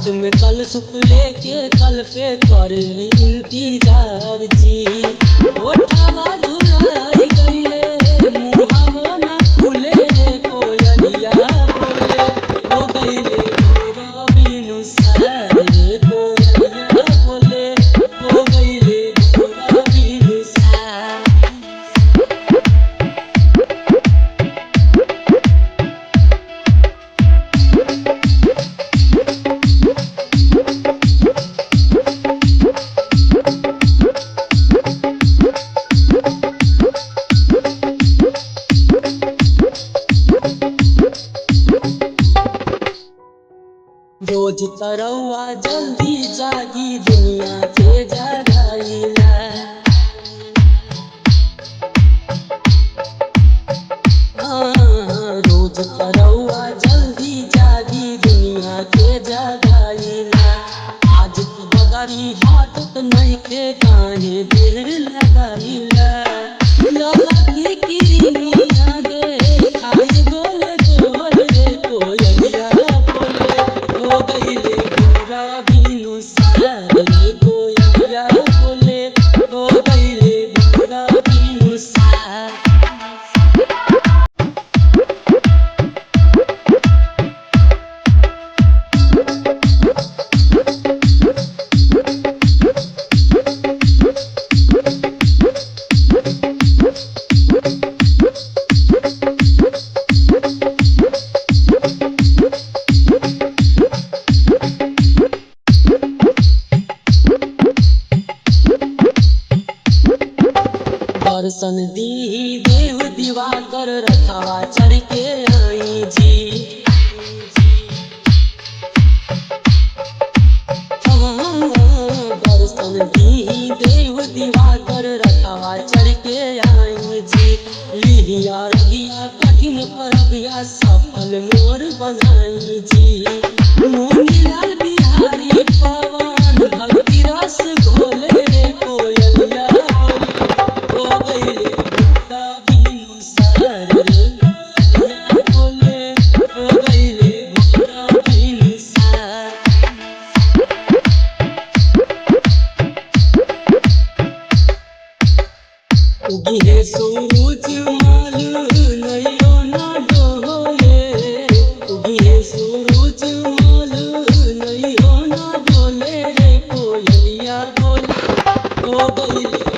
हाथ में कल सुप लेके कल पे कर इंतजार जी। ओठवा झुराई गईले मुहावा ना खुले कोयलिया बोले हो गईले मोरा बिनु सार कोयलिया बोले हो गईले मोरा बिनु सार। रोज तरौआ जल्दी जागी दुनिया के जगाइला। रोज तरौआ जल्दी जागी दुनिया के जगाइला। आज तू बगरी हाथ नहीं के काहे दिल लगाइला। लगी किरिया दे खाए गोल गोल रे कोयलिया बोले हो गईले मोरा बिनु सार कोयलिया बोले हो गईले मोरा बिनु सार। दर्शन दी देव दिवाकर रखवा चढ़ के आई जी। दर्शन दी देव दिवाकर रखवा चढ़ के आई जी। लिहिया रगिया कठिन परबिया सफल मोर बनाई जी। मुनीलाल बिहारी पवन भक्ति रस घोले रे कोयलिया हो गईले मोरा बिनु सार कोयलिया बोले हो गईले मोरा बिनु सार। उगिहे सूरज माल नैयो ना डोले उगिहे सूरज माल नैयो ना डोले रे कोयलिया बोले हो गईले